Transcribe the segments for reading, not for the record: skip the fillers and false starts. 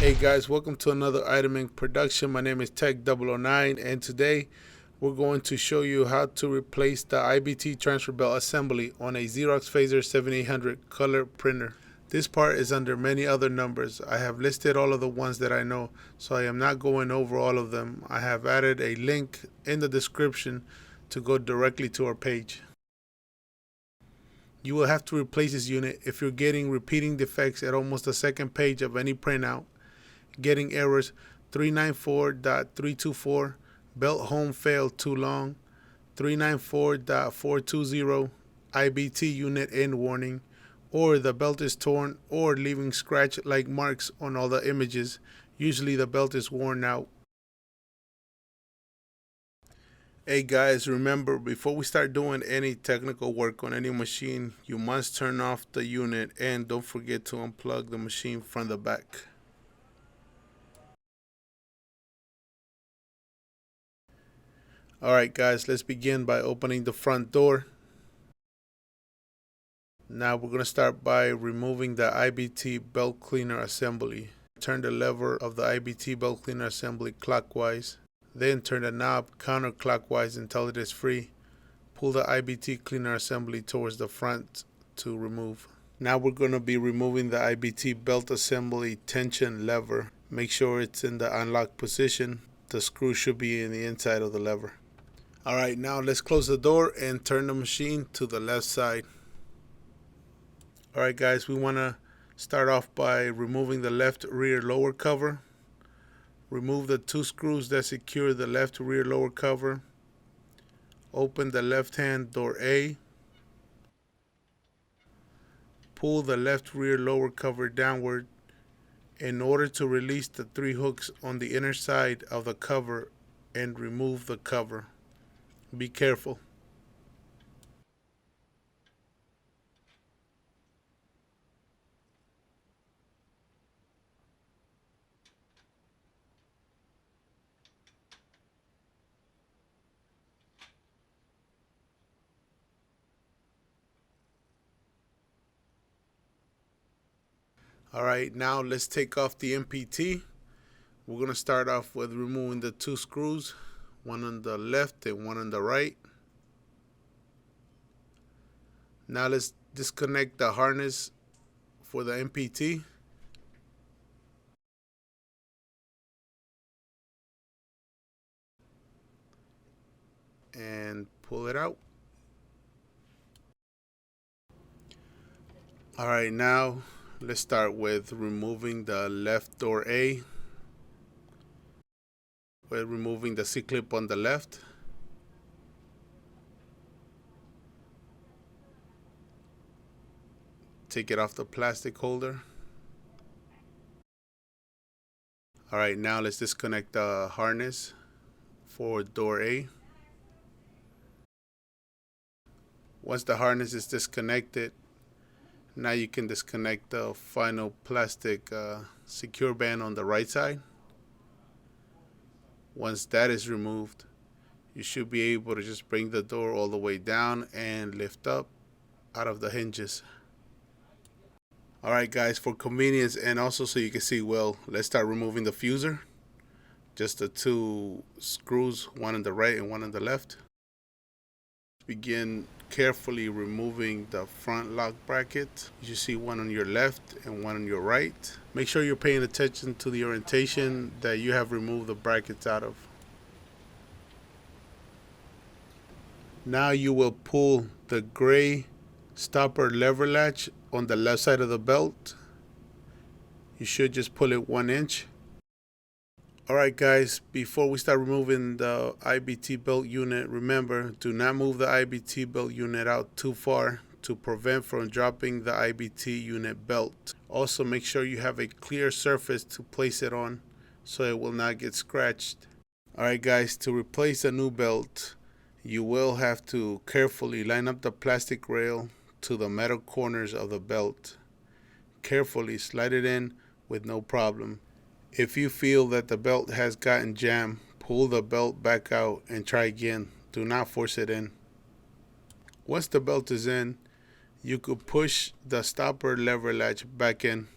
Hey guys, welcome to another iteminc production. My name is Tech009 and today we're going to show you how to replace the IBT transfer belt assembly on a Xerox Phaser 7800 color printer. This part is under many other numbers. I have listed all of the ones that I know, so I am not going over all of them. I have added a link in the description to go directly to our page. You will have to replace this unit if you're getting repeating defects at almost the second page of any printout, getting errors 394.324, belt home failed too long, 394.420, IBT unit end warning, or the belt is torn or leaving scratch-like marks on all the images. Usually the belt is worn out. Hey guys, remember, before we start doing any technical work on any machine, you must turn off the unit and don't forget to unplug the machine from the back. Alright guys, let's begin by opening the front door. Now we're going to start by removing the IBT belt cleaner assembly. Turn the lever of the IBT belt cleaner assembly clockwise. Then turn the knob counterclockwise until it is free. Pull the IBT cleaner assembly towards the front to remove. Now we're going to be removing the IBT belt assembly tension lever. Make sure it's in the unlocked position. The screw should be in the inside of the lever. Alright, now let's close the door and turn the machine to the left side. Alright guys, we want to start off by removing the left rear lower cover. Remove the two screws that secure the left rear lower cover. Open the left hand door A. Pull the left rear lower cover downward in order to release the three hooks on the inner side of the cover and remove the cover. Be careful. Alright, now let's take off the MPT. We're going to start off with removing the two screws, one on the left and one on the right. Now let's disconnect the harness for the MPT. And pull it out. Alright, now let's start with removing the left door A. We're removing the C-clip on the left. Take it off the plastic holder. Alright, now let's disconnect the harness for door A. Once the harness is disconnected, now you can disconnect the final plastic secure band on the right side. Once that is removed, you should be able to just bring the door all the way down and lift up out of the hinges. Alright guys, for convenience and also so you can see well, let's start removing the fuser. Just the two screws, one on the right and one on the left. Begin carefully removing the front lock bracket. You see one on your left and one on your right. Make sure you're paying attention to the orientation that you have removed the brackets out of. Now you will pull the gray stopper lever latch on the left side of the belt. You should just pull it 1 inch. Alright guys, before we start removing the IBT belt unit, remember, do not move the IBT belt unit out too far to prevent from dropping the IBT unit belt. Also make sure you have a clear surface to place it on so it will not get scratched. Alright guys, to replace a new belt, you will have to carefully line up the plastic rail to the metal corners of the belt. Carefully slide it in with no problem. If you feel that the belt has gotten jammed, pull the belt back out and try again. Do not force it in. Once the belt is in, you could push the stopper lever latch back in.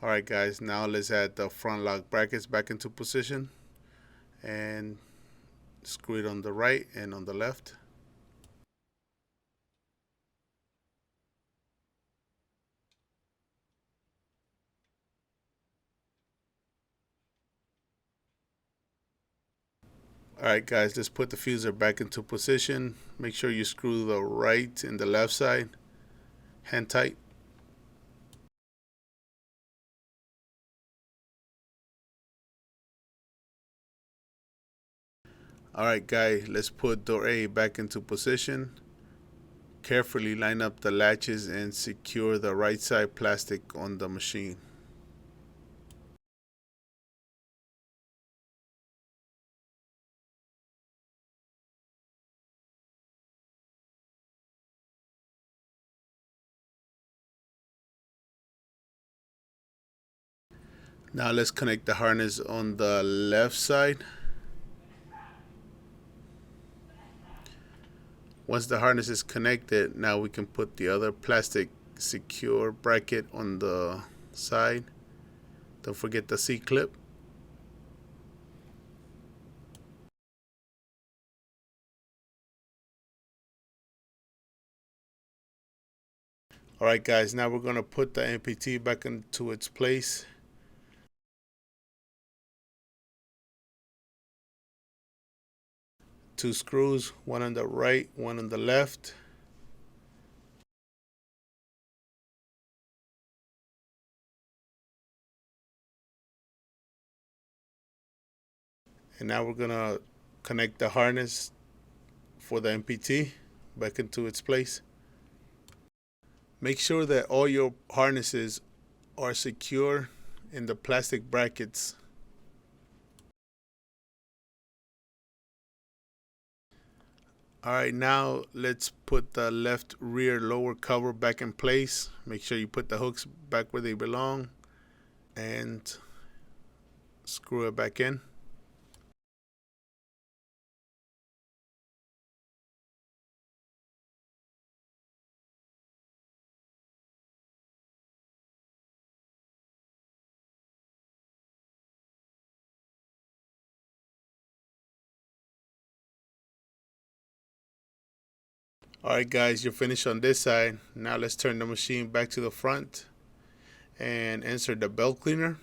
Alright guys, now let's add the front lock brackets back into position and screw it on the right and on the left. Alright guys, let's put the fuser back into position. Make sure you screw the right and the left side hand tight. Alright guys, let's put door A back into position. Carefully line up the latches and secure the right side plastic on the machine. Now let's connect the harness on the left side. Once the harness is connected, now we can put the other plastic secure bracket on the side. Don't forget the C-clip. Alright guys, now we're going to put the MPT back into its place. Two screws, one on the right, one on the left. And now we're going to connect the harness for the MPT back into its place. Make sure that all your harnesses are secure in the plastic brackets. Alright, now let's put the left rear lower cover back in place. Make sure you put the hooks back where they belong and screw it back in. Alright guys, you're finished on this side. Now let's turn the machine back to the front and insert the belt cleaner.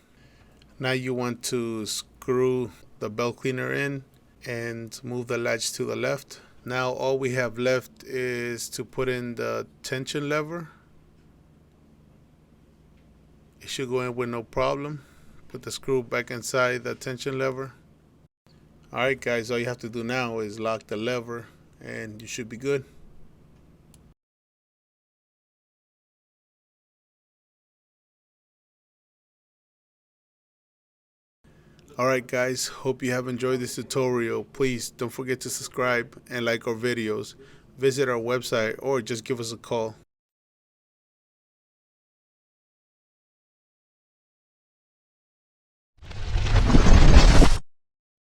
Now you want to screw the belt cleaner in and move the latch to the left. Now all we have left is to put in the tension lever. It should go in with no problem. Put the screw back inside the tension lever. Alright guys, all you have to do now is lock the lever and you should be good. Alright guys, hope you have enjoyed this tutorial. Please don't forget to subscribe and like our videos. Visit our website or just give us a call.